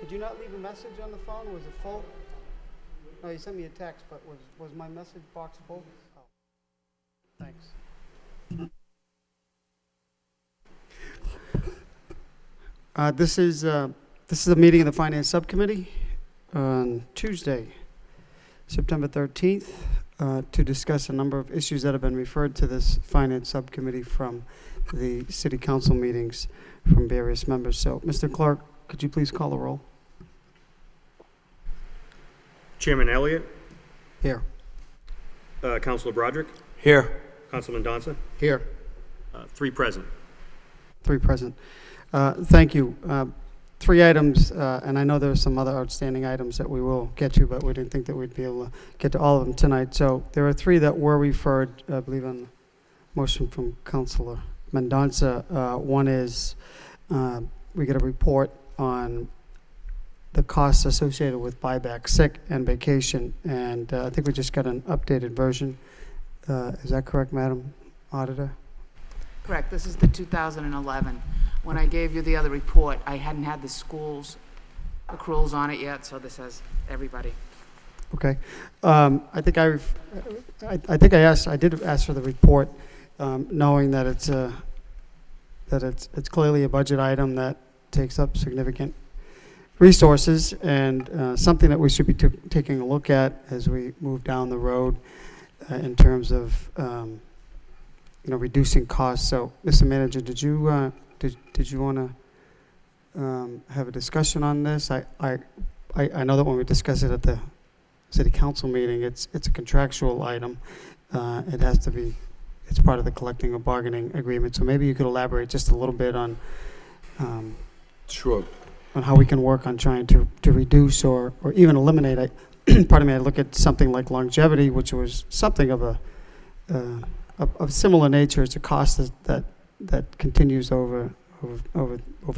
did you not leave a message on the phone? Was it full? No, you sent me a text, but was my message box full? Oh. Thanks. This is a meeting of the Finance Subcommittee on Tuesday, September 13th, to discuss a number of issues that have been referred to this Finance Subcommittee from the City Council meetings from various members. So, Mr. Clerk, could you please call the roll? Chairman Elliott. Here. Councilor Broderick. Here. Councilman Donson. Here. 3 present. 3 present. Thank you. 3 items, and I know there are some other outstanding items that we will get to, but we didn't think that we'd be able to get to all of them tonight. So there are 3 that were referred, I believe, on motion from Councilor Mendonça. One is we get a report on the costs associated with buyback, sick, and vacation, and I think we just got an updated version. Is that correct, Madam Auditor? Correct. This is the 2011. When I gave you the other report, I hadn't had the schools accruals on it yet, so this has everybody. Okay. I think I did ask for the report, knowing that it's clearly a budget item that takes up significant resources, and something that we should be taking a look at as we move down the road in terms of reducing costs. So, Mr. Manager, did you want to have a discussion on this? I know that when we discuss it at the City Council meeting, it's a contractual item. It has to be. It's part of the collecting or bargaining agreement. So maybe you could elaborate just a little bit on. Sure. On how we can work on trying to reduce or even eliminate. Pardon me. I look at something like longevity, which was something of of similar nature. It's a cost that continues over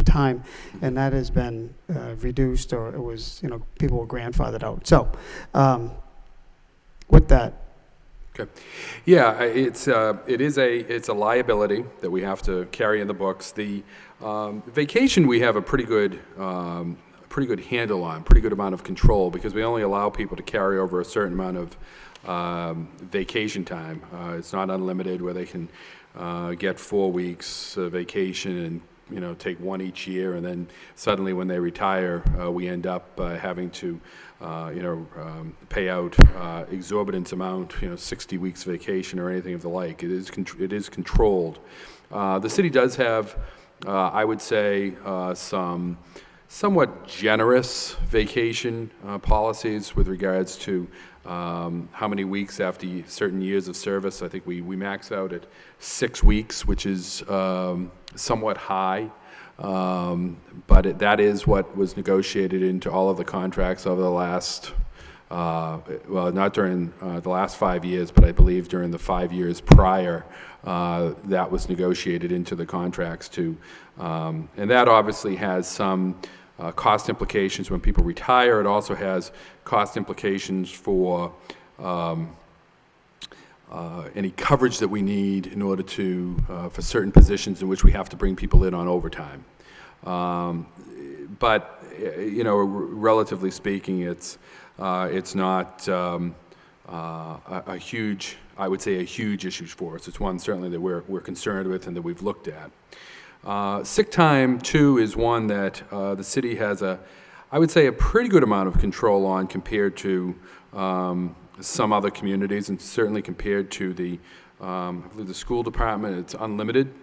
time, and that has been reduced, or it was people were grandfathered out. So with that. Okay. Yeah, it's a liability that we have to carry in the books. The vacation we have a pretty good handle on, pretty good amount of control, because we only allow people to carry over a certain amount of vacation time. It's not unlimited, where they can get 4 weeks vacation and take 1 each year, and then suddenly when they retire, we end up having to pay out exorbitant amount, 60 weeks vacation or anything of the like. It is controlled. The city does have, I would say, some somewhat generous vacation policies with regards to how many weeks after certain years of service. I think we max out at 6 weeks, which is somewhat high, but that is what was negotiated into all of the contracts over the last, well, not during the last 5 years, but I believe during the 5 years prior, that was negotiated into the contracts too. And that obviously has some cost implications when people retire. It also has cost implications for any coverage that we need in order to, for certain positions in which we have to bring people in on overtime. But, relatively speaking, it's not a huge, I would say, a huge issue for us. It's one certainly that we're concerned with and that we've looked at. Sick time, too, is one that the city has I would say, a pretty good amount of control on compared to some other communities, and certainly compared to I believe the school department. It's unlimited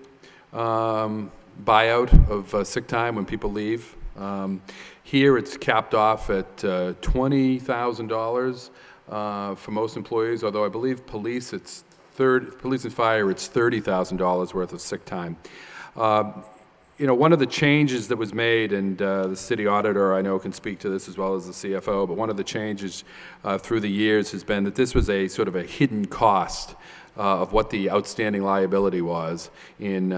buyout of sick time when people leave. Here, it's capped off at $20,000 for most employees, although I believe police and fire, it's $30,000 worth of sick time. One of the changes that was made, and the city auditor, I know, can speak to this as well as the CFO, but one of the changes through the years has been that this was a sort of a hidden cost of what the outstanding liability was in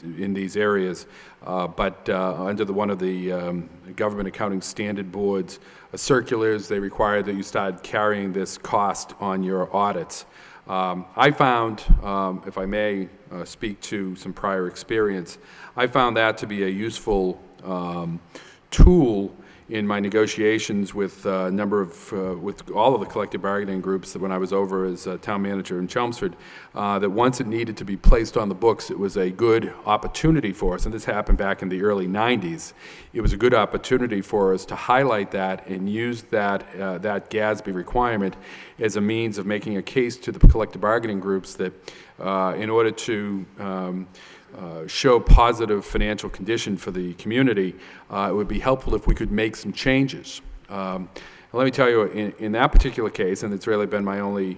these areas. But under one of the Government Accounting Standard Board's circulars, they required that you start carrying this cost on your audits. I found, if I may speak to some prior experience, I found that to be a useful tool in my negotiations with a number of, with all of the collective bargaining groups that when I was over as town manager in Chelmsford, that once it needed to be placed on the books, it was a good opportunity for us, and this happened back in the early 90s. It was a good opportunity for us to highlight that and use that, that GASB requirement as a means of making a case to the collective bargaining groups that in order to show positive financial condition for the community, it would be helpful if we could make some changes. Let me tell you, in that particular case, and it's really been my only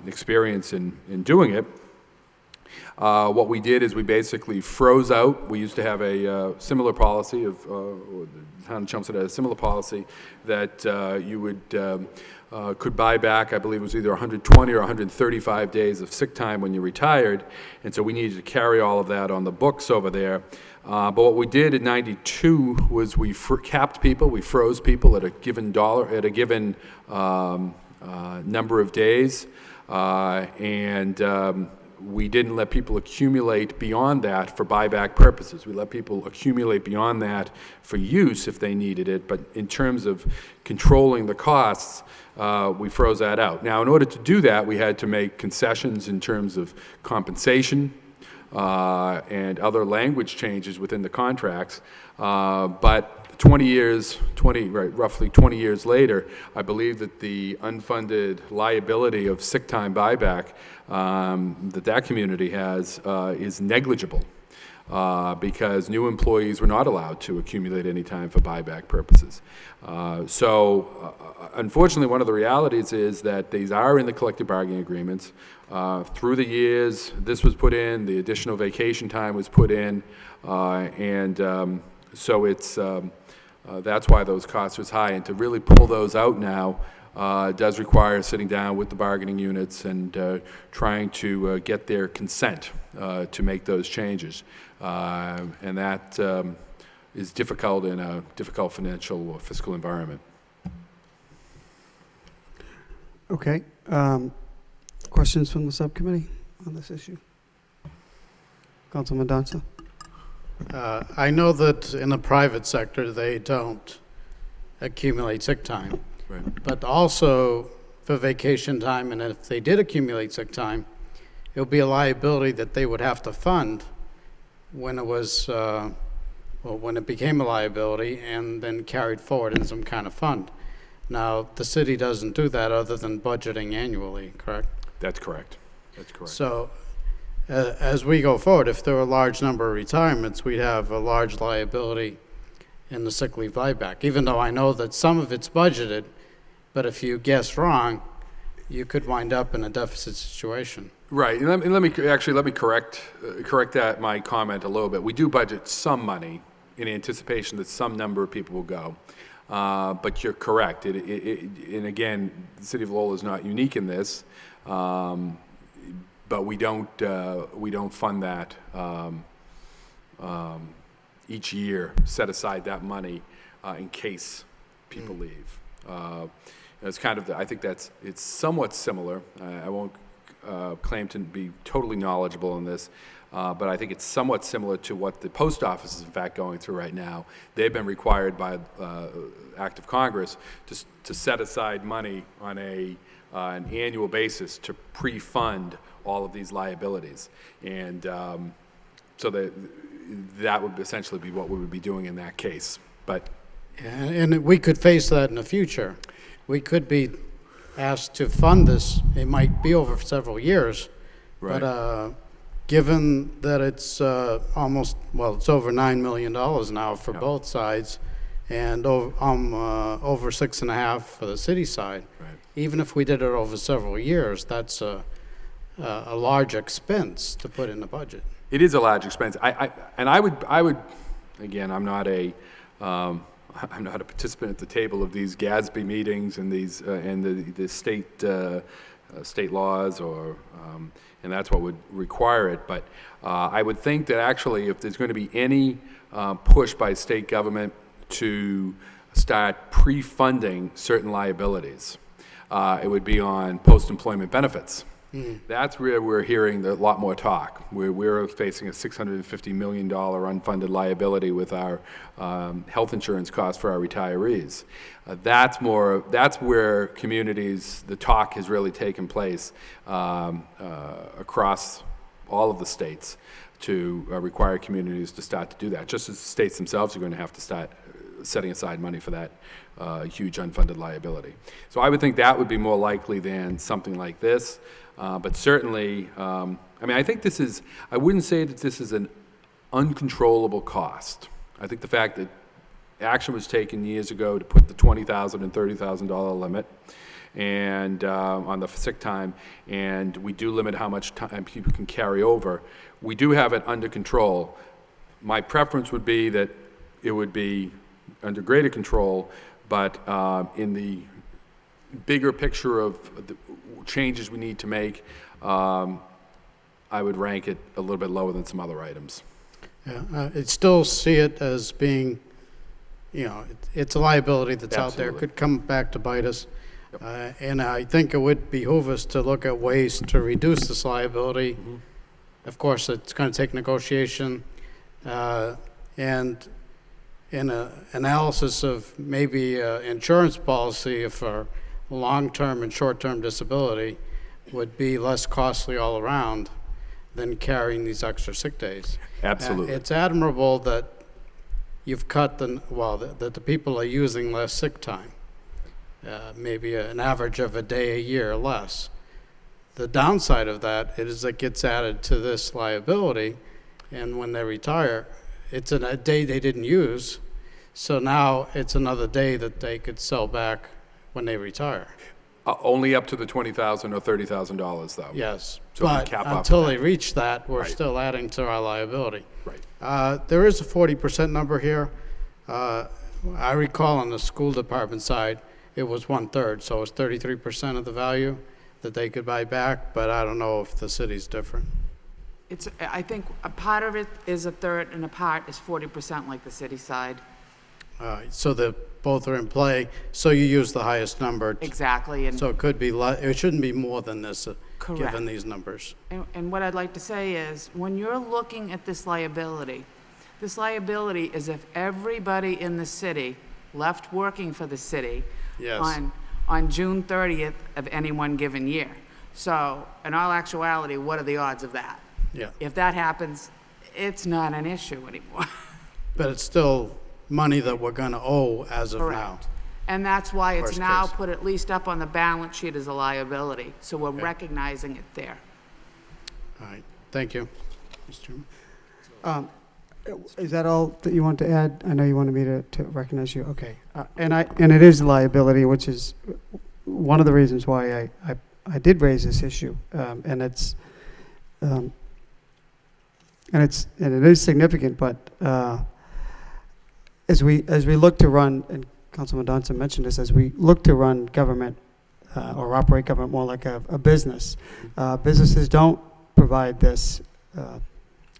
experience in doing it, what we did is we basically froze out. We used to have a similar policy of, the town of Chelmsford had a similar policy that you would could buy back, I believe it was either 120 or 135 days of sick time when you retired, and so we needed to carry all of that on the books over there. But what we did in '92 was we capped people, we froze people at a given at a given number of days, and we didn't let people accumulate beyond that for buyback purposes. We let people accumulate beyond that for use if they needed it, but in terms of controlling the costs, we froze that out. Now, in order to do that, we had to make concessions in terms of compensation and other language changes within the contracts, but roughly 20 years later, I believe that the unfunded liability of sick time buyback that community has is negligible because new employees were not allowed to accumulate any time for buyback purposes. Unfortunately, one of the realities is that these are in the collective bargaining agreements. Through the years, this was put in, the additional vacation time was put in, so it's that's why those costs are high. And to really pull those out now does require sitting down with the bargaining units and trying to get their consent to make those changes. And that is difficult in a difficult financial or fiscal environment. Okay. Questions from the subcommittee on this issue? Councilman Donson? I know that in the private sector, they don't accumulate sick time. Right. But also for vacation time, and if they did accumulate sick time, it would be a liability that they would have to fund when it was, when it became a liability and then carried forward in some kind of fund. Now, the city doesn't do that other than budgeting annually, correct? That's correct. That's correct. So as we go forward, if there were a large number of retirements, we'd have a large liability in the sick leave buyback, even though I know that some of it's budgeted, but if you guess wrong, you could wind up in a deficit situation. Right, and let me correct that my comment a little bit. We do budget some money in anticipation that some number of people will go, but you're correct. And again, the city of Lowell is not unique in this, but we don't fund that each year. Set aside that money in case people leave. It's kind of I think it's somewhat similar. I won't claim to be totally knowledgeable in this, but I think it's somewhat similar to what the post office is in fact going through right now. They've been required by act of Congress to set aside money on an annual basis to pre-fund all of these liabilities, and so that would essentially be what we would be doing in that case. But and we could face that in the future. We could be asked to fund this. It might be over several years, right. But given that it's almost, well, it's over $9 million now for both sides, and over 6.5 for the city side. Right. Even if we did it over several years, that's a large expense to put in the budget. It is a large expense. I would again, I'm not a participant at the table of these GASB meetings and these and the state laws, or and that's what would require it. But I would think that actually, if there's going to be any push by state government to start pre-funding certain liabilities, it would be on post-employment benefits. That's where we're hearing a lot more talk. We're facing a $650 million unfunded liability with our health insurance costs for our retirees. That's where communities, the talk has really taken place across all of the states to require communities to start to do that. Just as the states themselves are going to have to start setting aside money for that huge unfunded liability. So I would think that would be more likely than something like this. But certainly, I mean, I think I wouldn't say that this is an uncontrollable cost. I think the fact that action was taken years ago to put the $20,000 and $30,000 limit and on the sick time, and we do limit how much time people can carry over, we do have it under control. My preference would be that it would be under greater control, but in the bigger picture of the changes we need to make, I would rank it a little bit lower than some other items. Yeah, I'd still see it as being, it's a liability that's out there, Absolutely. could come back to bite us. And I think it would behoove us to look at ways to reduce this liability. Of course, it's going to take negotiation and in an analysis of maybe insurance policy for long-term and short-term disability would be less costly all around than carrying these extra sick days. Absolutely. It's admirable that you've cut that the people are using less sick time, maybe an average of a day a year or less. The downside of that is it gets added to this liability, and when they retire, it's a day they didn't use, so now it's another day that they could sell back when they retire. Only up to the $20,000 or $30,000, though. Yes, So we but cap off until that. they reach that, we're Right. still adding to our liability. Right. There is a 40% number here. I recall on the school department side, it was 1/3, so it's 33% of the value that they could buy back, but I don't know if the city's different. I think a part of it is a third and a part is 40% like the city side. So both are in play, so you use the highest number. Exactly, and So it could be, it shouldn't be more than this, Correct. given these numbers. And what I'd like to say is, when you're looking at this liability is if everybody in the city left working for the city Yes. on June 30th of any one given year. So, in all actuality, what are the odds of that? Yeah, If that happens, it's not an issue anymore. but it's still money that we're gonna owe as of now. Correct. And that's why it's Worst now case. put at least up on the balance sheet as a liability. So we're recognizing it there. All right, thank you. Mr. Chairman. Is that all that you want to add? I know you wanted me to recognize you. Okay. And it is a liability, which is one of the reasons why I did raise this issue. And it is significant, but as we look to run, and Councilman Johnson mentioned this, as we look to run government or operate government more like a business, businesses don't provide this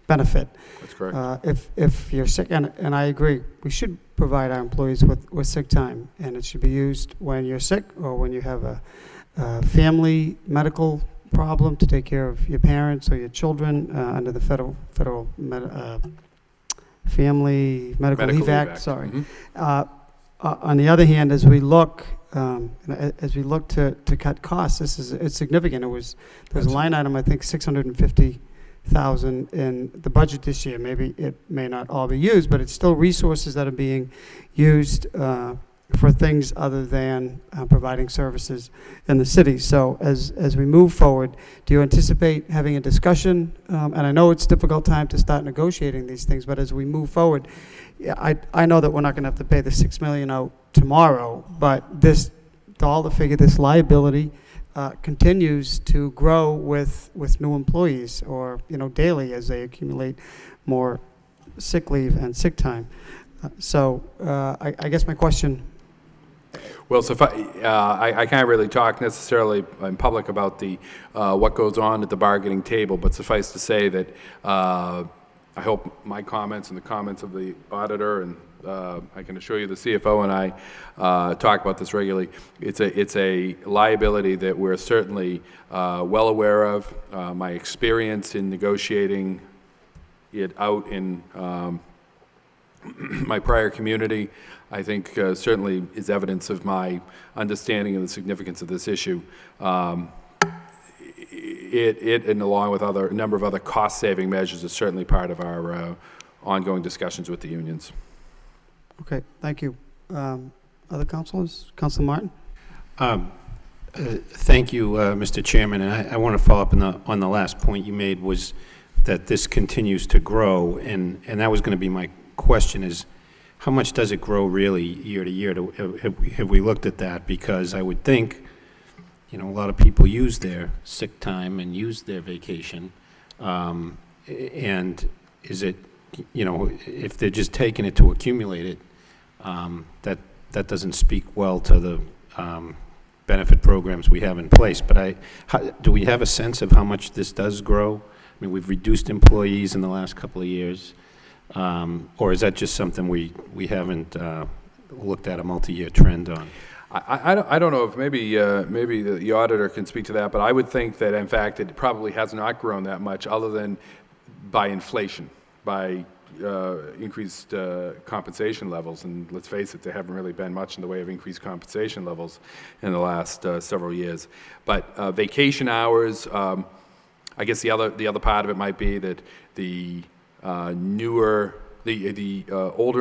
benefit. That's correct. If you're sick, and I agree, we should provide our employees with sick time, and it should be used when you're sick or when you have a family medical problem to take care of your parents or your children under the federal Family Medical Leave Act. Sorry. Mhm. On the other hand, as we look to cut costs, it's significant. There's a line item, I think, $650,000 in the budget this year. Maybe it may not all be used, but it's still resources that are being used for things other than providing services in the city. So as we move forward, do you anticipate having a discussion? And I know it's a difficult time to start negotiating these things, but as we move forward, yeah, I know that we're not going to have to pay the $6 million out tomorrow, but this dollar figure, this liability, continues to grow with new employees, or daily as they accumulate more sick leave and sick time. So I guess my question. Well, so if I can't really talk necessarily in public about the what goes on at the bargaining table, but suffice to say that I hope my comments and the comments of the auditor, and I can assure you the CFO and I talk about this regularly. It's a liability that we're certainly well aware of. My experience in negotiating it out in my prior community, I think certainly is evidence of my understanding of the significance of this issue. It and along with a number of other cost-saving measures is certainly part of our ongoing discussions with the unions. Okay, thank you. Other councilors? Councilor Martin? Thank you, Mr. Chairman. And I want to follow up on the last point you made, was that this continues to grow, and that was going to be my question, is how much does it grow really year to year? Have we looked at that? Because I would think, a lot of people use their sick time and use their vacation, and is it, if they're just taking it to accumulate it, that doesn't speak well to the benefit programs we have in place. But do we have a sense of how much this does grow? I mean, we've reduced employees in the last couple of years, or is that just something we haven't looked at a multi-year trend on? I don't know if maybe the auditor can speak to that, but I would think that in fact it probably has not grown that much, other than by inflation, by increased compensation levels. And let's face it, there haven't really been much in the way of increased compensation levels in the last several years. But vacation hours, I guess the other part of it might be that the older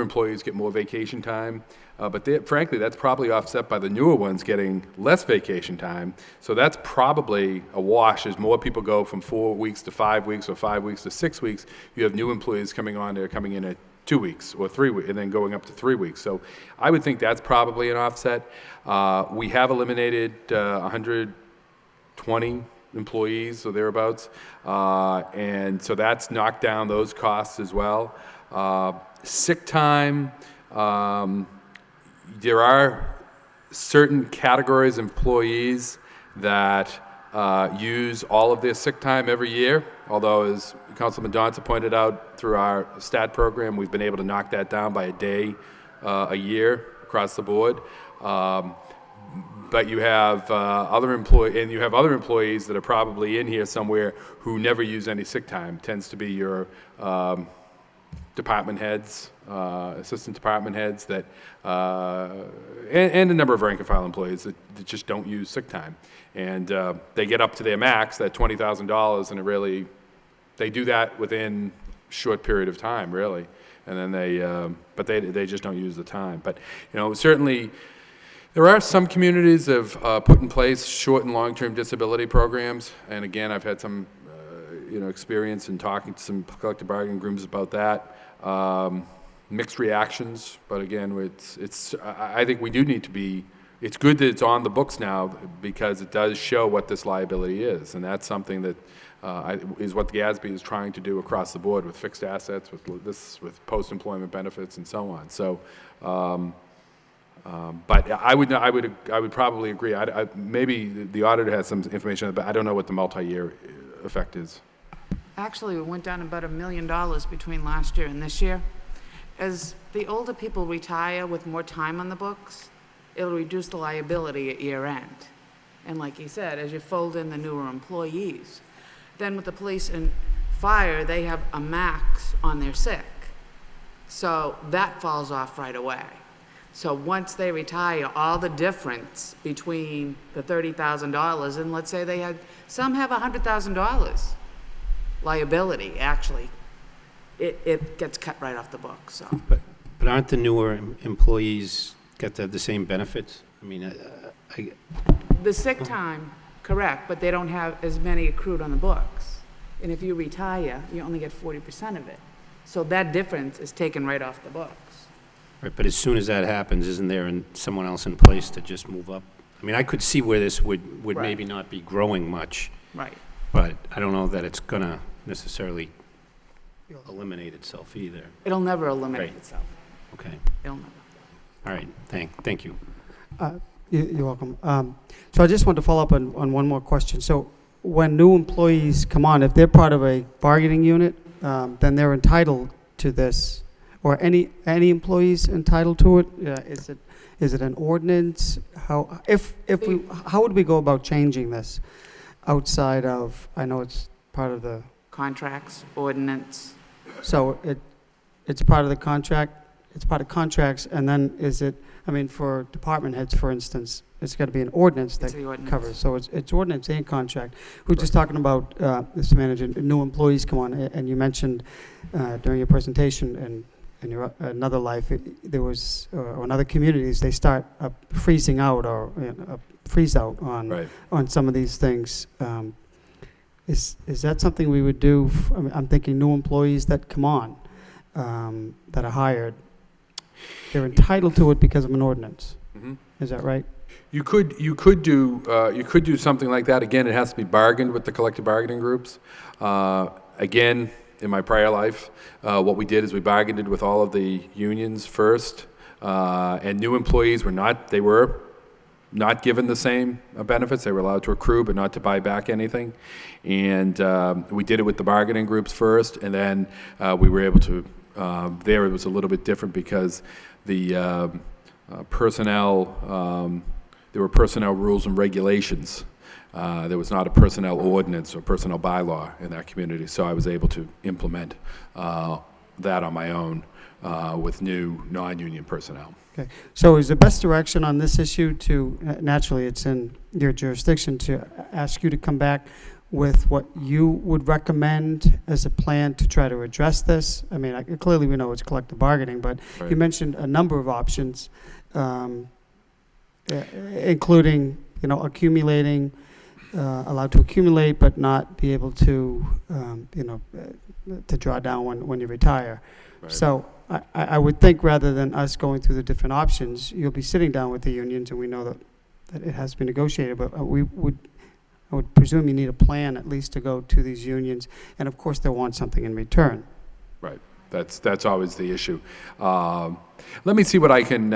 employees get more vacation time. But frankly, that's probably offset by the newer ones getting less vacation time. So that's probably a wash. As more people go from 4 weeks to 5 weeks, or 5 weeks to 6 weeks, you have new employees coming on. They're coming in at 2 weeks or 3 weeks, and then going up to 3 weeks. So I would think that's probably an offset. We have eliminated 120 employees or thereabouts, and so that's knocked down those costs as well. Sick time. There are certain categories of employees that use all of their sick time every year, although, as Councilman Donza pointed out, through our STAT program, we've been able to knock that down by a day a year across the board. But you have other employees that are probably in here somewhere who never use any sick time. Tends to be your department heads, assistant department heads, that and a number of rank and file employees that just don't use sick time, and they get up to their max, that $20,000, and they do that within a short period of time, really, and then they just don't use the time. But certainly there are some communities that have put in place short and long-term disability programs, and again, I've had some experience in talking to some collective bargaining groups about that. Mixed reactions, but again, I think we do need to be. It's good that it's on the books now, because it does show what this liability is, and that's something that is what the GASB is trying to do across the board with fixed assets, with post-employment benefits, and so on. So, but I would probably agree. Maybe the auditor has some information, but I don't know what the multi-year effect is. Actually, it went down about $1 million between last year and this year. As the older people retire with more time on the books, it'll reduce the liability at year end. And like he said, as you fold in the newer employees, then with the police and fire, they have a max on their sick. So that falls off right away. So once they retire, all the difference between the $30,000 and, let's say some have $100,000 liability, actually, it gets cut right off the book. So, but aren't the newer employees got to have the same benefits? I mean, the sick time, correct, but they don't have as many accrued on the books. And if you retire, you only get 40% of it. So that difference is taken right off the books. Right, but as soon as that happens, isn't there someone else in place to just move up? I mean, I could see where this would Right. maybe not be growing much, Right. but I don't know that it's gonna necessarily eliminate itself either. It'll never eliminate Right. itself. Okay, It'll never. all right, thank you. You're welcome. So I just want to follow up on one more question. So when new employees come on, if they're part of a bargaining unit, then they're entitled to this, or any employees entitled to it? Is it an ordinance? How would we go about changing this outside of, I know it's part of the, Contracts, ordinance. so it's part of the contract, it's part of contracts, and then is it, I mean, for department heads, for instance, it's got to be an ordinance It's that the ordinance. covers, so it's ordinance and contract. We're just talking about, Mr. Manager, new employees come on, and you mentioned during your presentation and in your another life, there was, or in other communities, they start freezing out or freeze out on Right. on some of these things. Is that something we would do? I'm thinking new employees that come on, that are hired, they're entitled to it because of an ordinance. Mhm. Is that right? You could do something like that. Again, it has to be bargained with the collective bargaining groups. Again, in my prior life, what we did is we bargained it with all of the unions first, and new employees were not given the same benefits. They were allowed to accrue, but not to buy back anything. And we did it with the bargaining groups first, and then we were able to. There, it was a little bit different because the personnel. There were personnel rules and regulations. There was not a personnel ordinance or personnel bylaw in that community, so I was able to implement that on my own with new non-union personnel. Okay. So is the best direction on this issue to, naturally, it's in your jurisdiction, to ask you to come back with what you would recommend as a plan to try to address this? I mean, clearly we know it's collective bargaining, but Right. you mentioned a number of options, including, accumulating, allowed to accumulate but not be able to, to draw down when you retire. Right. So I would think rather than us going through the different options, you'll be sitting down with the unions, and we know that it has to be negotiated, but I would presume you need a plan at least to go to these unions, and of course they'll want something in return. Right. That's always the issue. Let me see what I can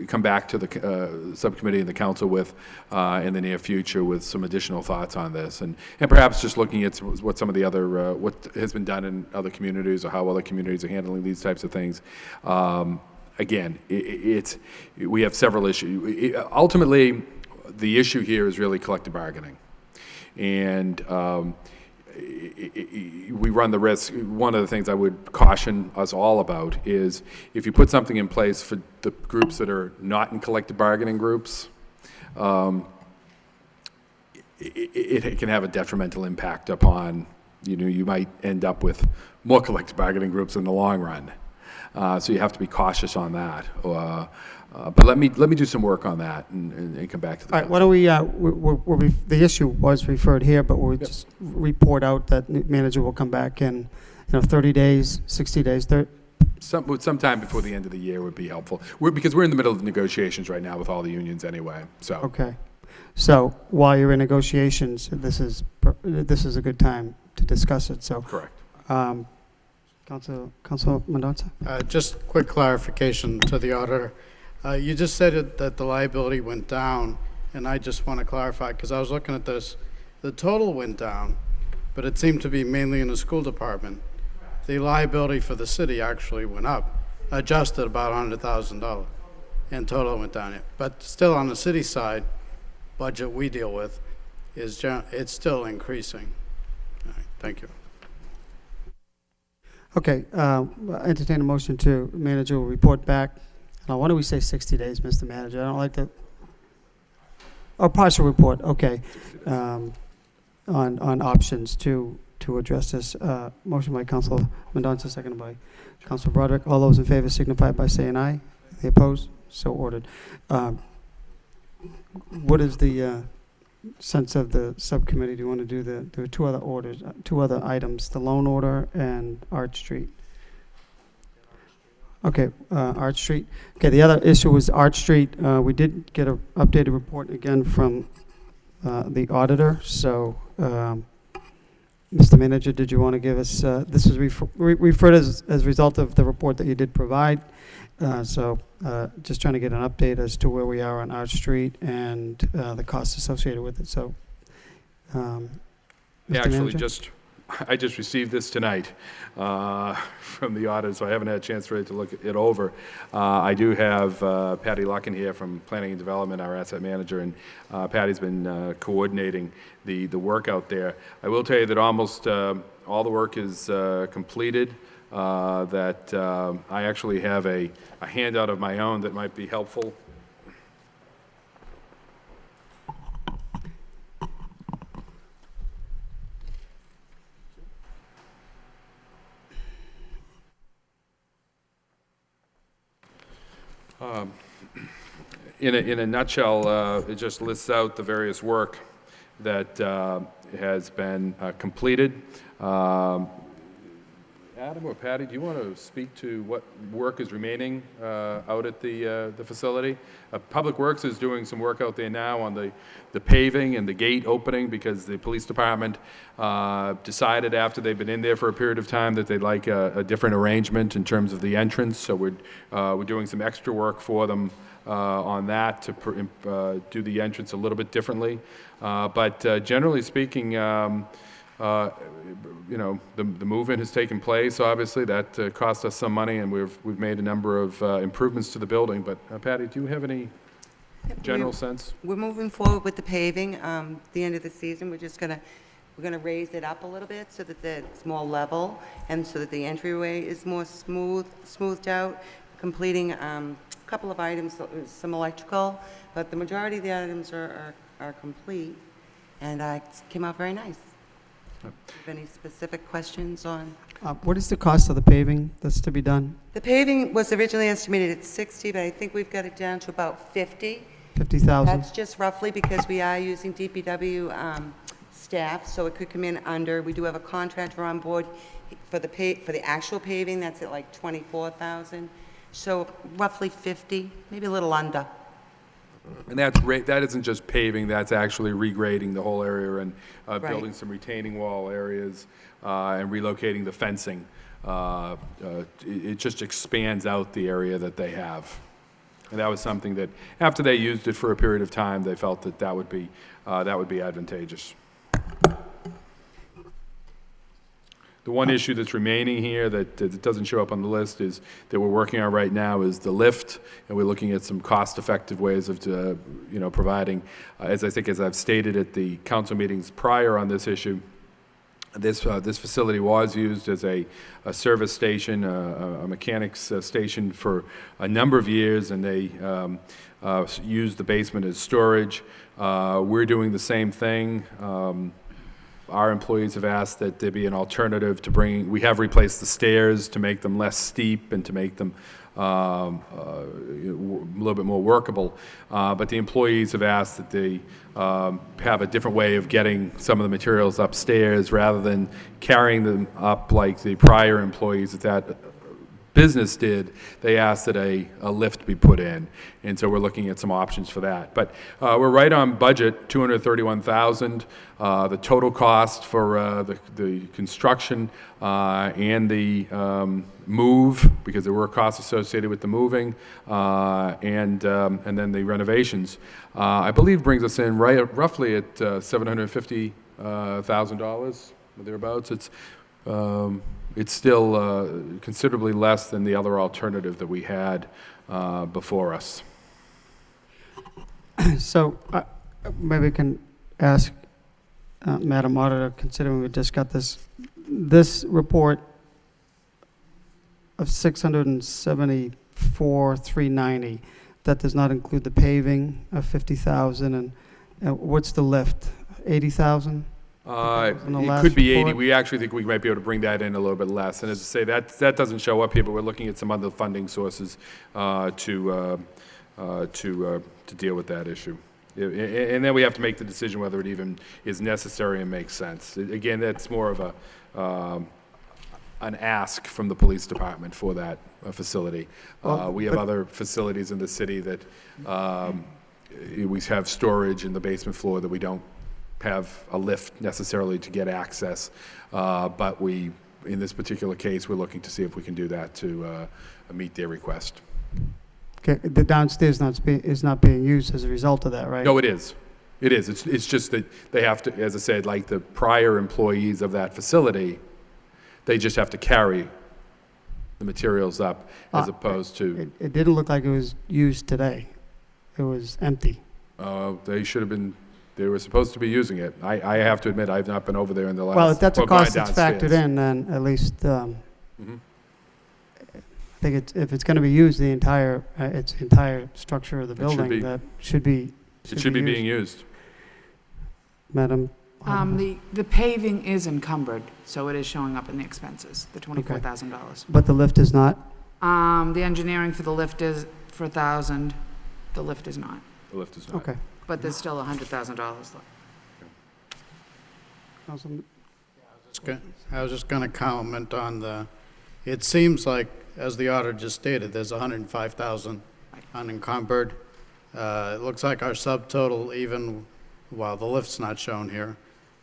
come back to the subcommittee and the council with in the near future with some additional thoughts on this, and perhaps just looking at what some of the other what has been done in other communities or how other communities are handling these types of things. Again, we have several issues. Ultimately, the issue here is really collective bargaining, and we run the risk. One of the things I would caution us all about is if you put something in place for the groups that are not in collective bargaining groups, it can have a detrimental impact upon, you might end up with more collective bargaining groups in the long run. So you have to be cautious on that. But let me do some work on that and come back to the All right, why don't the issue was referred here, but we'll just report out that the manager will come back in, 30 days, 60 days, sometime before the end of the year would be helpful. Because we're in the middle of negotiations right now with all the unions anyway. So Okay. So while you're in negotiations, this is a good time to discuss it, so. correct. Council Mendonça? Just quick clarification to the auditor. You just said that the liability went down, and I just want to clarify, because I was looking at this. The total went down, but it seemed to be mainly in the school department. The liability for the city actually went up, adjusted about $100,000, and total went down. But still on the city side, budget we deal with, it's still increasing. All right, thank you. Okay, entertain a motion to manager will report back. Now, why don't we say 60 days, Mr. Manager? I don't like that. Oh, partial report, okay. On options to address this. Motion by Council Mendonça, seconded by Council Broderick. All those in favor signify by saying aye. They opposed? So ordered. What is the sense of the subcommittee? Do you want to do there are two other items, the loan order and Arch Street. Okay, Arch Street. Okay, the other issue was Arch Street. We did get an updated report again from the auditor. So, Mr. Manager, did you want to give us, this was referred as a result of the report that you did provide. So just trying to get an update as to where we are on Arch Street and the costs associated with it. So, Mr. Actually, Manager? just I just received this tonight from the audit, so I haven't had a chance really to look it over. I do have Patty Lucken here from Planning and Development, our asset manager, and Patty's been coordinating the work out there. I will tell you that almost all the work is completed, that I actually have a handout of my own that might be helpful. In a nutshell, it just lists out the various work that has been completed. Adam or Patty, do you want to speak to what work is remaining out at the facility? Public Works is doing some work out there now on the paving and the gate opening, because the police department decided after they've been in there for a period of time that they'd like a different arrangement in terms of the entrance. So we're doing some extra work for them on that to do the entrance a little bit differently. But generally speaking, you know, the movement has taken place. Obviously, that cost us some money, and we've made a number of improvements to the building. But Patty, do you have any general sense? We're moving forward with the paving. The end of the season, we're gonna raise it up a little bit so that it's more level, and so that the entryway is more smoothed out. Completing a couple of items, some electrical, but the majority of the items are complete, and it came out very nice. Do you have any specific questions on? What is the cost of the paving that's to be done? The paving was originally estimated at 60, but I think we've got it down to about 50. 50,000? That's just roughly because we are using DPW staff, so it could come in under. We do have a contractor on board for the actual paving. That's at like 24,000. So roughly 50, maybe a little under. And that isn't just paving, that's actually regrading the whole area and building some retaining wall areas and relocating the fencing. It just expands out the area that they have. And that was something that, after they used it for a period of time, they felt that would be advantageous. The one issue that's remaining here that doesn't show up on the list is that we're working on right now is the lift, and we're looking at some cost-effective ways of, providing. As I've stated at the council meetings prior on this issue, this facility was used as a service station, a mechanics station for a number of years, and they used the basement as storage. We're doing the same thing. Our employees have asked that there be an alternative to bringing. We have replaced the stairs to make them less steep and to make them a little bit more workable. But the employees have asked that they have a different way of getting some of the materials upstairs rather than carrying them up like the prior employees at that business did. They asked that a lift be put in, and so we're looking at some options for that. But we're right on budget, $231,000. The total cost for the construction and the move, because there were costs associated with the moving, and then the renovations, I believe brings us in roughly at $750,000 or thereabouts. It's still considerably less than the other alternative that we had before us. So maybe we can ask Madam Auditor, considering we just got this report of $674,390, that does not include the paving of $50,000, and what's the lift? $80,000? It could be 80. We actually think we might be able to bring that in a little bit less. And as I say, that doesn't show up here, but we're looking at some other funding sources to deal with that issue. And then we have to make the decision whether it even is necessary and makes sense. Again, that's more of an ask from the police department for that facility. We have other facilities in the city that we have storage in the basement floor that we don't have a lift necessarily to get access, but in this particular case, we're looking to see if we can do that to meet their request. Okay, the downstairs is not being used as a result of that, right? No, it is. It is. It's just that they have to, as I said, like the prior employees of that facility, they just have to carry the materials up as opposed to, It didn't look like it was used today. It was empty. they should have been, they were supposed to be using it. I have to admit, I've not been over there in the last. Well, if that's a or gone cost that's factored downstairs. in, then at least, Mhm. I think if it's going to be used, its entire structure of the It should building, be. that should be. It should be being used. Madam? The paving is encumbered, so it is showing up in the expenses, the $24,000. But the lift is not? The engineering for the lift is for 1,000, the lift is not, The lift is not. Okay. but there's still $100,000 left. Councilman? I was just going to comment on it seems like, as the auditor just stated, there's 105,000 unencumbered. It looks like our subtotal, even while the lift's not shown here,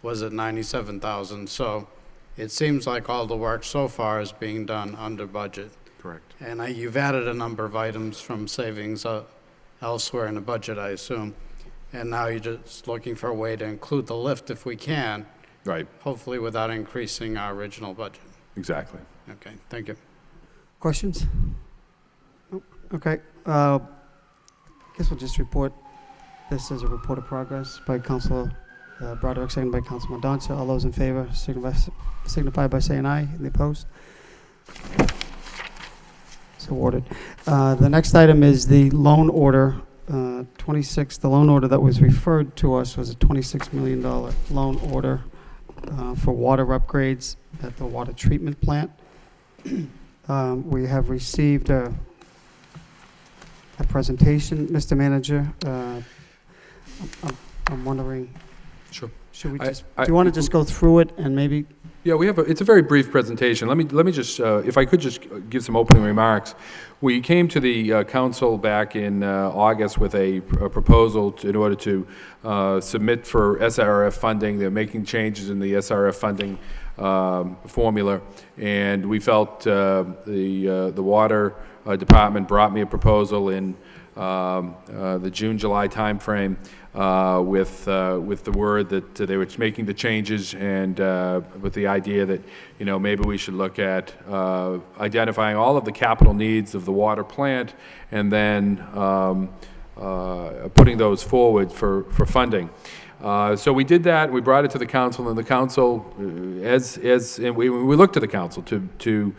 was at 97,000. So it seems like all the work so far is being done under budget. Correct. And you've added a number of items from savings elsewhere in the budget, I assume. And now you're just looking for a way to include the lift if we can, Right, hopefully without increasing our original budget. exactly. Okay, thank you. Questions? Nope. Okay. Guess we'll just report this as a report of progress by Councilor Broderick, second by Councilman Donza. All those in favor signify by saying aye. Any opposed? It's awarded. The next item is the loan order, 26. The loan order that was referred to us was a $26 million loan order for water upgrades at the water treatment plant. We have received a presentation, Mr. Manager. I'm wondering, Sure. should we I- just, do you want to just go through it and maybe, Yeah, it's a very brief presentation. Let me just, if I could just give some opening remarks. We came to the council back in August with a proposal in order to submit for SRF funding. They're making changes in the SRF funding formula, and we felt the water department brought me a proposal in the June-July timeframe with the word that they were making the changes, and with the idea that, maybe we should look at identifying all of the capital needs of the water plant and then putting those forward for funding. So we did that. We brought it to the council, and the council, and we looked to the council to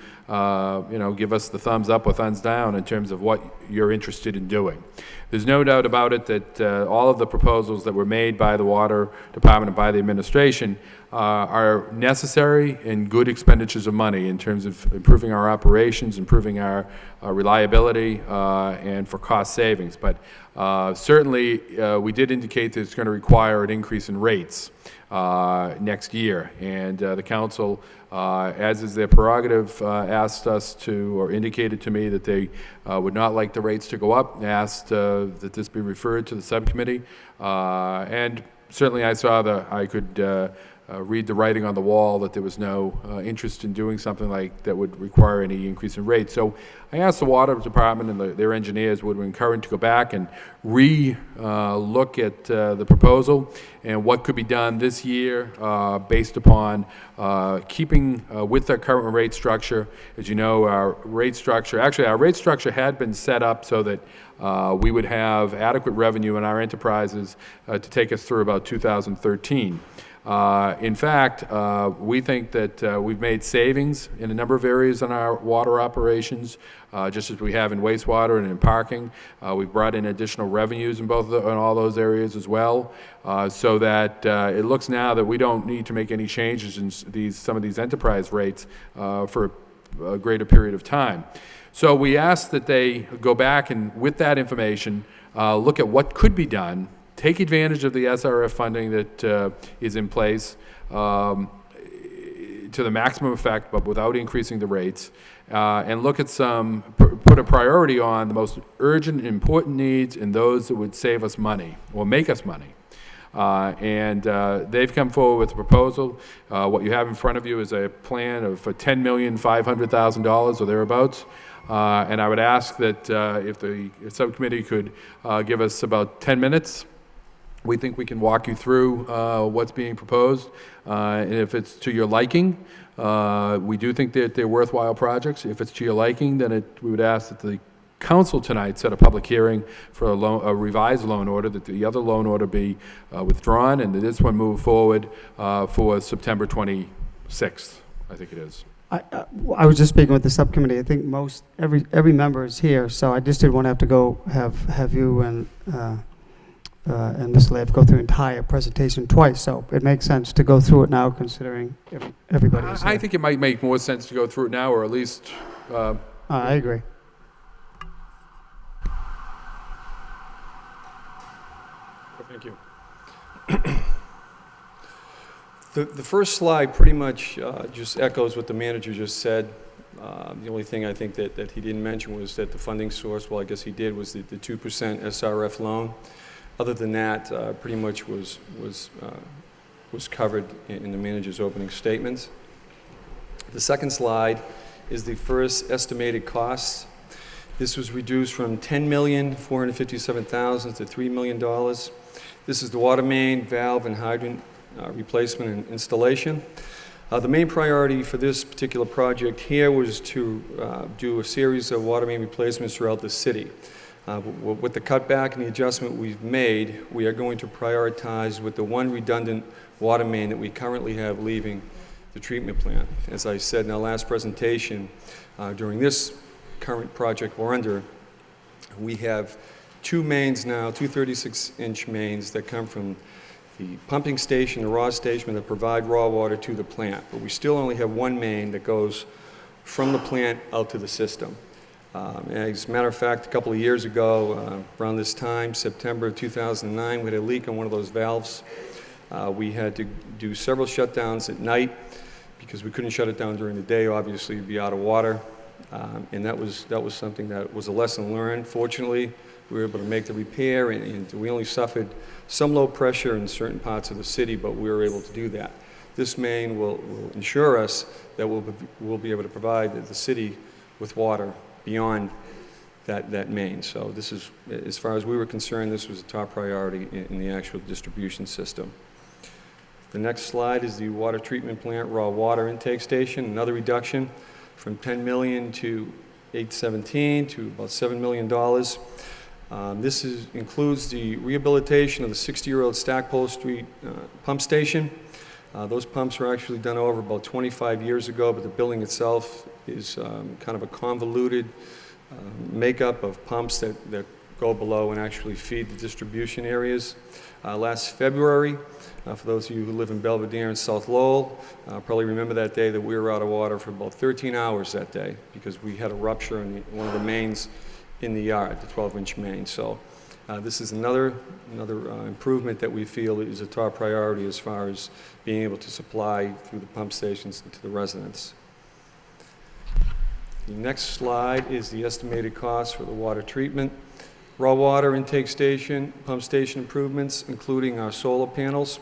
give us the thumbs up or thumbs down in terms of what you're interested in doing. There's no doubt about it that all of the proposals that were made by the water department and by the administration are necessary and good expenditures of money in terms of improving our operations, improving our reliability, and for cost savings. But certainly, we did indicate that it's going to require an increase in rates next year. And the council, as is their prerogative, asked us to, or indicated to me that they would not like the rates to go up, asked that this be referred to the subcommittee. And certainly I saw I could read the writing on the wall that there was no interest in doing something like that would require any increase in rates. So I asked the water department and their engineers would we encourage to go back and look at the proposal and what could be done this year based upon keeping with our current rate structure. As you know, our rate structure had been set up so that we would have adequate revenue in our enterprises to take us through about 2013. In fact, we think that we've made savings in a number of areas in our water operations, just as we have in wastewater and in parking. We've brought in additional revenues in all those areas as well, so that it looks now that we don't need to make any changes in some of these enterprise rates for a greater period of time. So we ask that they go back and, with that information, look at what could be done. Take advantage of the SRF funding that is in place to the maximum effect, but without increasing the rates, and look at put a priority on the most urgent and important needs and those that would save us money or make us money. And they've come forward with a proposal. What you have in front of you is a plan of $10,500,000 or thereabouts. And I would ask that if the subcommittee could give us about 10 minutes We think we can walk you through what's being proposed, and if it's to your liking, we do think that they're worthwhile projects. If it's to your liking, then we would ask that the council tonight set a public hearing for a revised loan order, that the other loan order be withdrawn, and that this one move forward for September 26th, I think it is. I was just speaking with the subcommittee. I think every member is here, so I just didn't want to have to go have you and Ms. Lev go through the entire presentation twice. So it makes sense to go through it now, considering everybody is here. I think it might make more sense to go through it now, or at least. I agree. Thank you. The first slide pretty much just echoes what the manager just said. The only thing I think that he didn't mention was that the funding source, well, I guess he did, was the 2% SRF loan. Other than that, pretty much was covered in the manager's opening statements. The second slide is the first estimated costs. This was reduced from $10,457,000 to $3 million. This is the water main, valve, and hydrant replacement and installation. The main priority for this particular project here was to do a series of water main replacements throughout the city. With the cutback and the adjustment we've made, we are going to prioritize with the one redundant water main that we currently have leaving the treatment plant. As I said in our last presentation, during this current project we're under, we have two mains now, two 36-inch mains that come from the pumping station, the raw station, that provide raw water to the plant. But we still only have one main that goes from the plant out to the system. As a matter of fact, a couple of years ago, around this time, September of 2009, we had a leak on one of those valves. We had to do several shutdowns at night because we couldn't shut it down during the day. Obviously, you'd be out of water. And that was something that was a lesson learned. Fortunately, we were able to make the repair, and we only suffered some low pressure in certain parts of the city, but we were able to do that. This main will ensure us that we'll be able to provide the city with water beyond that main. So this is, as far as we were concerned, this was a top priority in the actual distribution system. The next slide is the water treatment plant raw water intake station, another reduction from $10 million to $817 to about $7 million. This includes the rehabilitation of the 60-year-old Stackpole Street pump station. Those pumps were actually done over about 25 years ago, but the building itself is kind of a convoluted makeup of pumps that go below and actually feed the distribution areas. Last February, for those of you who live in Belvedere and South Lowell, probably remember that day that we were out of water for about 13 hours that day because we had a rupture in one of the mains in the yard, the 12-inch main. So this is another improvement that we feel is a top priority as far as being able to supply through the pump stations to the residents. The next slide is the estimated cost for the water treatment. Raw water intake station, pump station improvements, including our solar panels,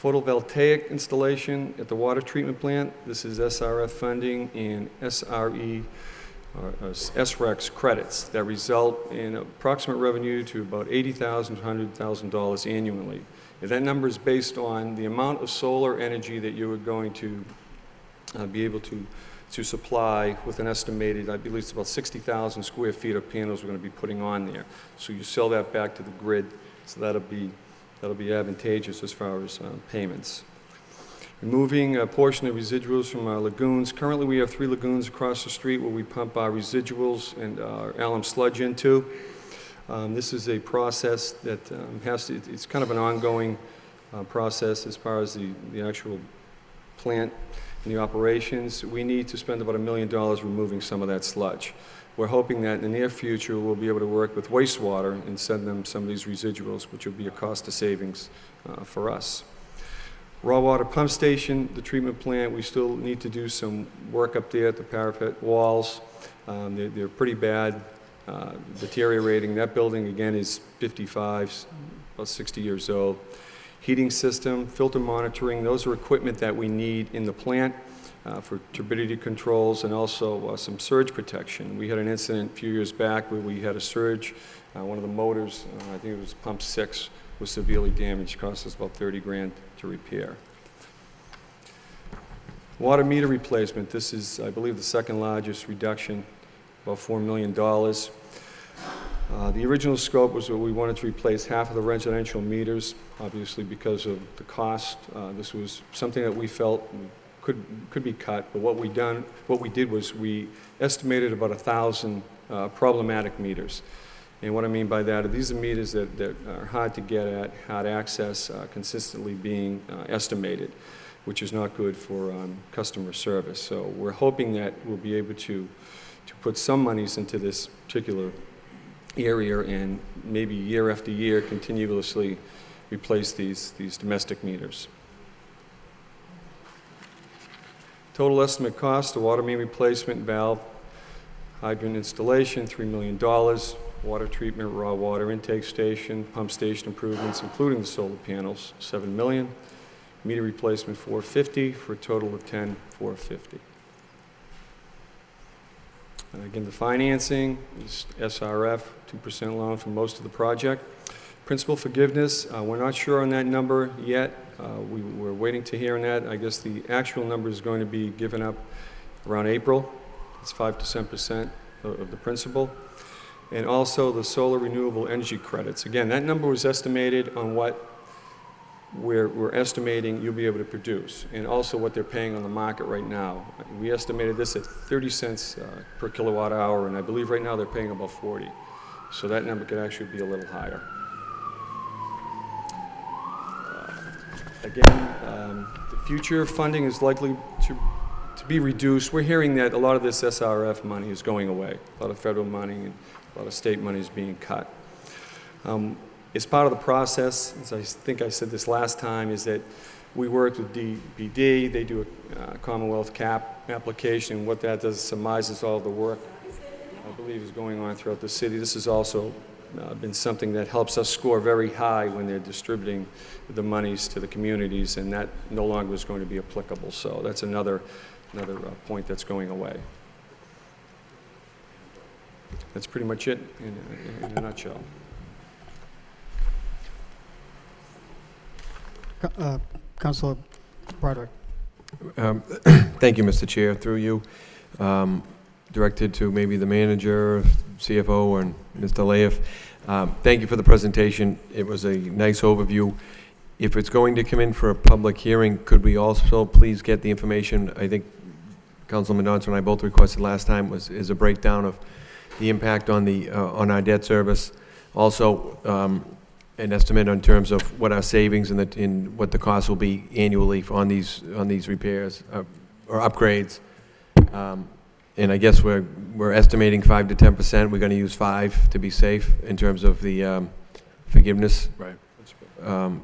photovoltaic installation at the water treatment plant. This is SRF funding and SRE, or SREX credits that result in approximate revenue to about $80,000 to $100,000 annually. And that number is based on the amount of solar energy that you are going to be able to supply with an estimated, I believe it's about 60,000 square feet of panels we're going to be putting on there. So you sell that back to the grid, so that'll be advantageous as far as payments. Removing a portion of residuals from our lagoons. Currently we have 3 lagoons across the street where we pump our residuals and our alum sludge into. This is a process that it's kind of an ongoing process as far as the actual plant and the operations. We need to spend about $1 million removing some of that sludge. We're hoping that in the near future we'll be able to work with wastewater and send them some of these residuals, which will be a cost of savings for us. Raw water pump station, the treatment plant, we still need to do some work up there at the parapet walls. They're pretty bad, deteriorating. That building, again, is 55, about 60 years old. Heating system, filter monitoring, those are equipment that we need in the plant for turbidity controls and also some surge protection. We had an incident a few years back where we had a surge. One of the motors, I think it was pump 6, was severely damaged, cost us about 30 grand to repair. Water meter replacement, this is, I believe, the second largest reduction, about $4 million. The original scope was that we wanted to replace half of the residential meters, obviously because of the cost. This was something that we felt could be cut, but what we did was we estimated about 1,000 problematic meters. And what I mean by that, these are meters that are hard to get at, hard access, consistently being estimated, which is not good for customer service. So we're hoping that we'll be able to put some monies into this particular area and maybe year after year continuously replace these domestic meters. Total estimate cost, the water main replacement, valve, hydrant installation, $3 million. Water treatment, raw water intake station, pump station improvements, including the solar panels, $7 million. Meter replacement, $450, for a total of $10,450. And again, the financing is SRF, 2% loan for most of the project. Principal forgiveness, we're not sure on that number yet. We're waiting to hear on that. I guess the actual number is going to be given up around April. It's 5 to 10% of the principal. And also the solar renewable energy credits. Again, that number was estimated on what we're estimating you'll be able to produce, and also what they're paying on the market right now. We estimated this at 30 cents per kilowatt hour, and I believe right now they're paying about 40. So that number could actually be a little higher. Again, the future funding is likely to be reduced. We're hearing that a lot of this SRF money is going away. A lot of federal money and a lot of state money is being cut. As part of the process, as I think I said this last time, is that we work with DBD. They do a Commonwealth CAP application, and what that does is summarizes all the work I believe is going on throughout the city. This has also been something that helps us score very high when they're distributing the monies to the communities, and that no longer is going to be applicable. So that's another point that's going away. That's pretty much it in a nutshell. Councilor Broderick. Thank you, Mr. Chair. Through you, directed to maybe the manager, CFO, and Mr. Laif. Thank you for the presentation. It was a nice overview. If it's going to come in for a public hearing, could we also please get the information? I think Councilman Johnson and I both requested last time is a breakdown of the impact on our debt service. Also, an estimate in terms of what our savings and what the cost will be annually on these repairs or upgrades. And I guess we're estimating 5 to 10%. We're going to use 5 to be safe in terms of the forgiveness. Right.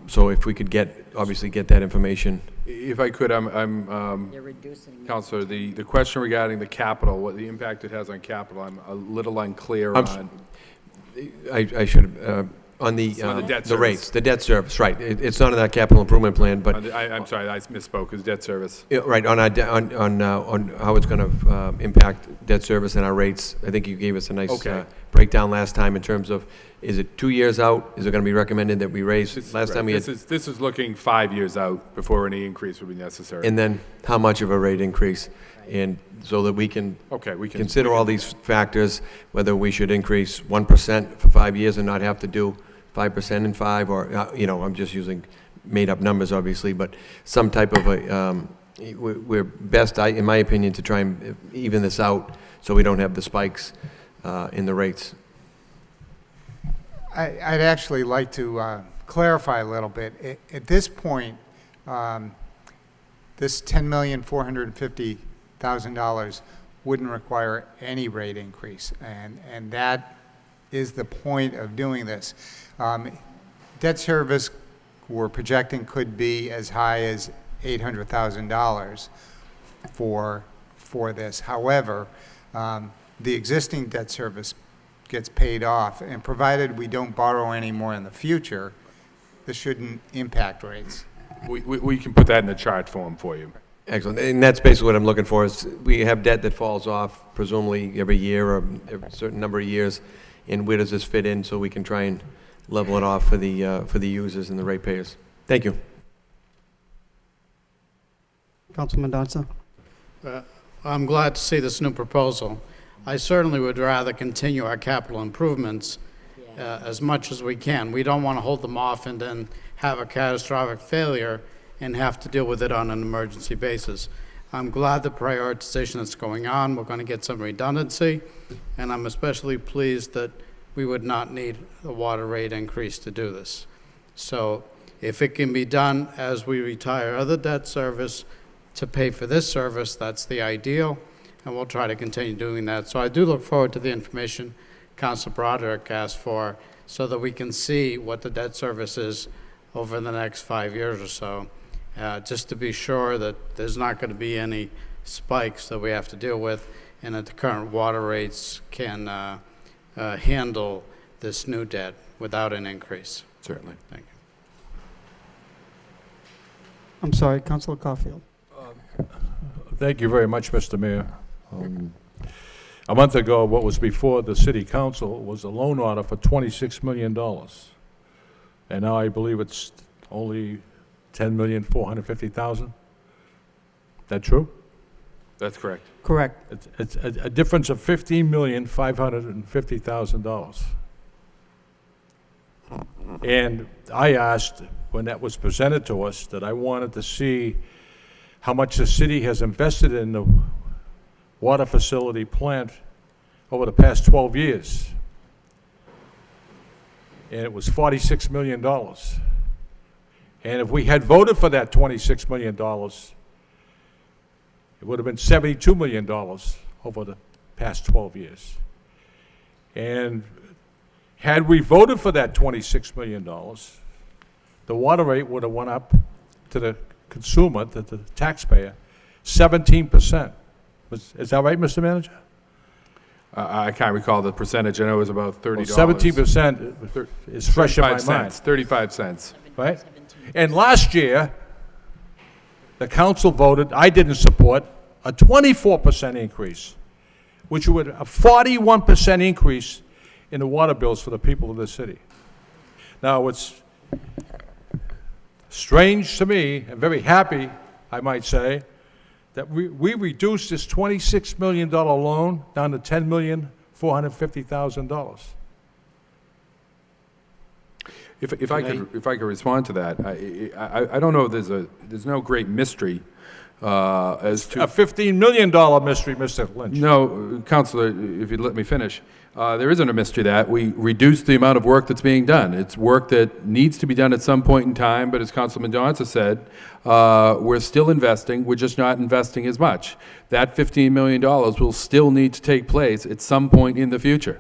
So if we could obviously get that information. If I could, They're reducing. Counselor, the question regarding the capital, what the impact it has on capital, I'm a little unclear on. I should on the debt the rates, service. the debt service, right? It's not in that capital improvement plan, but I'm sorry, I misspoke. It's debt service. yeah, right on how it's going to impact debt service and our rates. I think you gave us a nice breakdown last time in terms of, is it 2 years out? Is it going to be recommended that we raise? Last time we had. This is looking 5 years out before any increase would be necessary. And then how much of a rate increase? And so that we can consider all these factors, whether we should increase 1% for 5 years and not have to do 5% in 5, or, I'm just using made-up numbers, obviously, but some type of we're best, in my opinion, to try and even this out so we don't have the spikes in the rates. I'd actually like to clarify a little bit. At this point, this $10,450,000 wouldn't require any rate increase, and that is the point of doing this. Debt service we're projecting could be as high as $800,000 for this. However, the existing debt service gets paid off, and provided we don't borrow any more in the future, this shouldn't impact rates. We can put that in a chart form for you. Excellent. And that's basically what I'm looking for, is we have debt that falls off presumably every year or a certain number of years, and where does this fit in so we can try and level it off for the users and the ratepayers. Thank you. Councilman Donson? I'm glad to see this new proposal. I certainly would rather continue our capital improvements as much as we can. We don't want to hold them off and then have a catastrophic failure and have to deal with it on an emergency basis. I'm glad the prioritization is going on. We're going to get some redundancy, and I'm especially pleased that we would not need a water rate increase to do this. So if it can be done as we retire other debt service to pay for this service, that's the ideal, and we'll try to continue doing that. So I do look forward to the information Councilor Broderick asked for so that we can see what the debt service is over the next 5 years or so, just to be sure that there's not going to be any spikes that we have to deal with and that the current water rates can handle this new debt without an increase. Certainly. Thank you. I'm sorry, Councilor Caulfield. Thank you very much, Mr. Mayor. A month ago, what was before the city council was a loan order for $26 million. And now I believe it's only $10,450,000. That true? That's correct. Correct. It's a difference of $15,550,000. And I asked, when that was presented to us, that I wanted to see how much the city has invested in the water facility plant over the past 12 years. And it was $46 million. And if we had voted for that $26 million, it would have been $72 million over the past 12 years. And had we voted for that $26 million, the water rate would have went up to the consumer, to the taxpayer, 17%. Is that right, Mr. Manager? I can't recall the percentage. I know it was about $30. 17% is fresh in my mind. 35 cents. Right? And last year, the council voted, I didn't support, a 24% increase, which would a 41% increase in the water bills for the people of the city. Now, it's strange to me, and very happy, I might say, that we reduced this $26 million loan down to $10,450,000. If I could respond to that, I don't know. There's no great mystery as to a $15 million mystery, Mr. Lynch. No, Councilor, if you'd let me finish, there isn't a mystery that we reduced the amount of work that's being done. It's work that needs to be done at some point in time, but as Councilman Johnson said, we're still investing. We're just not investing as much. That $15 million will still need to take place at some point in the future.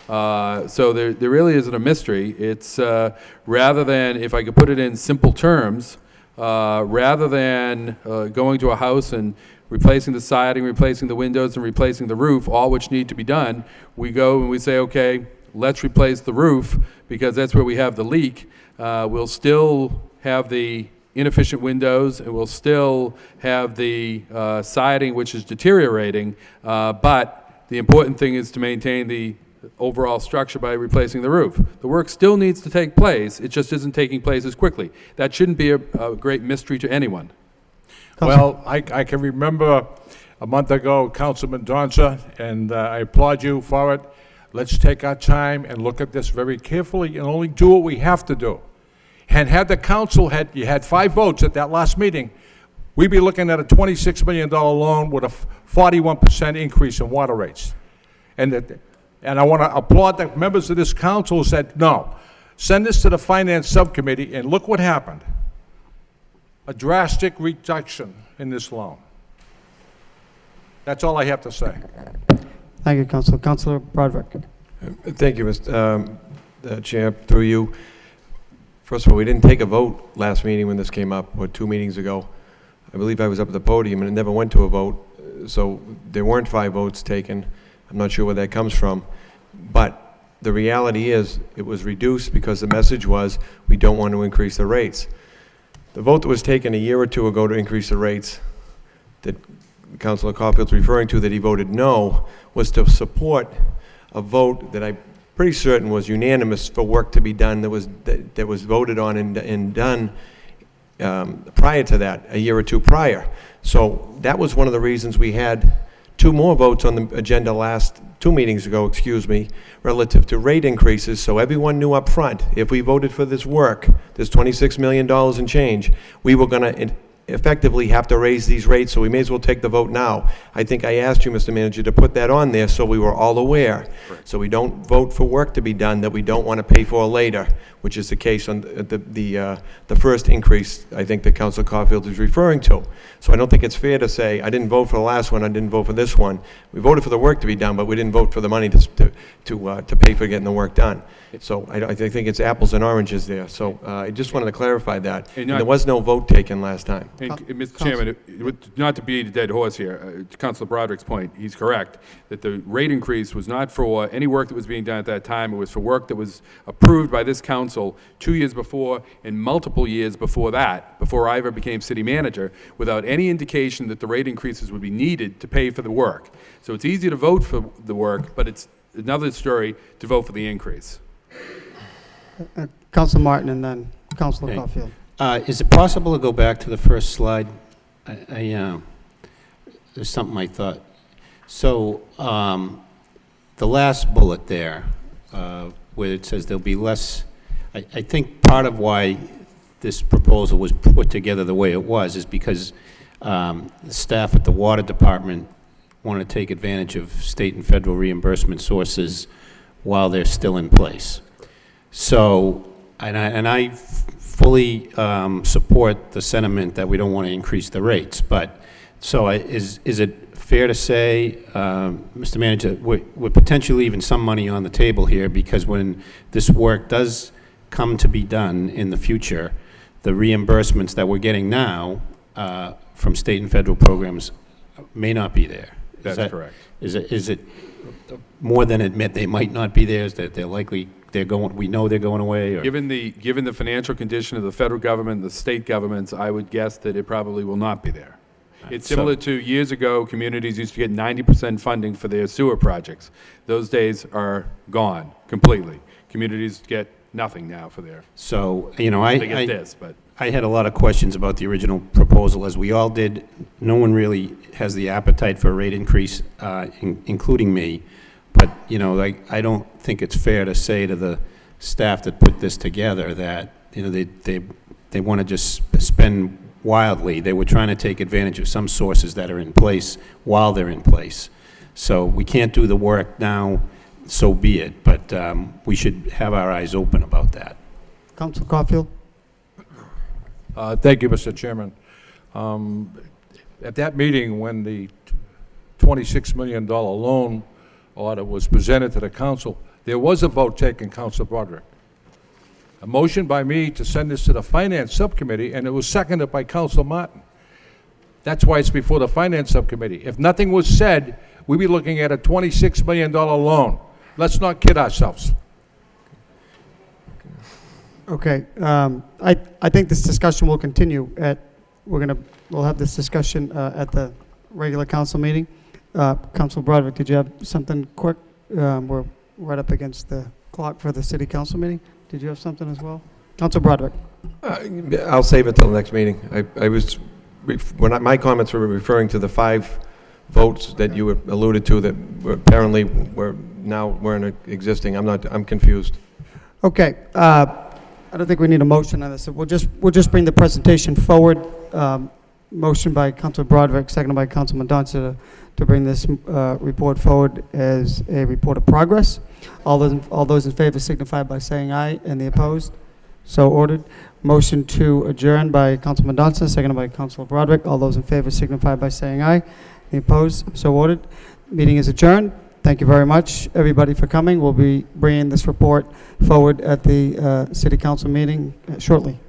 So there really isn't a mystery. It's rather than, if I could put it in simple terms, rather than going to a house and replacing the siding, replacing the windows, and replacing the roof, all which need to be done, we go and we say, okay, let's replace the roof because that's where we have the leak. We'll still have the inefficient windows, and we'll still have the siding, which is deteriorating, but the important thing is to maintain the overall structure by replacing the roof. The work still needs to take place, it just isn't taking place as quickly. That shouldn't be a great mystery to anyone. Well, I can remember a month ago, Councilman Donza, and I applaud you for it. Let's take our time and look at this very carefully and only do what we have to do. And had the council you had 5 votes at that last meeting, we'd be looking at a $26 million loan with a 41% increase in water rates. And I want to applaud the members of this council who said, no, send this to the Finance Subcommittee, and look what happened. A drastic reduction in this loan. That's all I have to say. Thank you, Councilor. Councilor Broderick. Thank you, Mr. Chair, through you. First of all, we didn't take a vote last meeting when this came up, or 2 meetings ago. I believe I was up at the podium and it never went to a vote, so there weren't 5 votes taken. I'm not sure where that comes from, but the reality is it was reduced because the message was we don't want to increase the rates. The vote that was taken a year or 2 ago to increase the rates that Councilor Caulfield's referring to, that he voted no, was to support a vote that I pretty certain was unanimous for work to be done that was voted on and done prior to that, a year or two prior. So that was one of the reasons we had 2 more votes on the agenda last 2 meetings ago, excuse me, relative to rate increases, so everyone knew up front, if we voted for this work, this $26 million and change, we were going to effectively have to raise these rates, so we may as well take the vote now. I think I asked you, Mr. Manager, to put that on there so we were all aware. Right. So we don't vote for work to be done that we don't want to pay for later, which is the case on the first increase I think that Council Caulfield is referring to. So I don't think it's fair to say, I didn't vote for the last one, I didn't vote for this one. We voted for the work to be done, but we didn't vote for the money to pay for getting the work done. So I think it's apples and oranges there. So I just wanted to clarify that. And there was no vote taken last time. And, Mr. Chairman, not to beat a dead horse here, to Councilor Broderick's point, he's correct, that the rate increase was not for any work that was being done at that time. It was for work that was approved by this council 2 years before and multiple years before that, before I ever became city manager, without any indication that the rate increases would be needed to pay for the work. So it's easy to vote for the work, but it's another story to vote for the increase. Councilor Martin and then Councilor Okay. Caulfield. Is it possible to go back to the first slide? There's something I thought. So the last bullet there, where it says there'll be less, I think part of why this proposal was put together the way it was is because the staff at the water department want to take advantage of state and federal reimbursement sources while they're still in place. So, and I fully support the sentiment that we don't want to increase the rates, but, so is it fair to say, Mr. Manager, we're potentially leaving some money on the table here, because when this work does come to be done in the future, the reimbursements that we're getting now from state and federal programs may not be there. That's correct. Is it more than admit they might not be there? Is that they're likely, we know they're going away? Or? Given the financial condition of the federal government and the state governments, I would guess that it probably will not be there. It's similar to years ago, communities used to get 90% funding for their sewer projects. Those days are gone completely. Communities get nothing now for their. So, they get this, but. I had a lot of questions about the original proposal, as we all did. No one really has the appetite for a rate increase, including me. But, I don't think it's fair to say to the staff that put this together that, they want to just spend wildly. They were trying to take advantage of some sources that are in place while they're in place. So we can't do the work now, so be it. But we should have our eyes open about that. Councilor Caulfield. Thank you, Mr. Chairman. At that meeting, when the $26 million loan order was presented to the council, there was a vote taken, Councilor Broderick. A motion by me to send this to the Finance Subcommittee, and it was seconded by Councilor Martin. That's why it's before the Finance Subcommittee. If nothing was said, we'd be looking at a $26 million loan. Let's not kid ourselves. Okay, I think this discussion will continue we'll have this discussion at the regular council meeting. Councilor Broderick, did you have something quick? We're right up against the clock for the city council meeting. Did you have something as well? Councilor Broderick. I'll save it till the next meeting. My comments were referring to the 5 votes that you alluded to that apparently weren't existing. I'm confused. Okay, I don't think we need a motion on this. So we'll just bring the presentation forward. Motion by Councilor Broderick, seconded by Councilman Donza to bring this report forward as a report of progress. All those in favor signify by saying aye, and the opposed, so ordered. Motion to adjourn by Councilman Donza, seconded by Councilor Broderick. All those in favor signify by saying aye, the opposed, so ordered. Meeting is adjourned. Thank you very much, everybody, for coming. We'll be bringing this report forward at the City Council meeting shortly.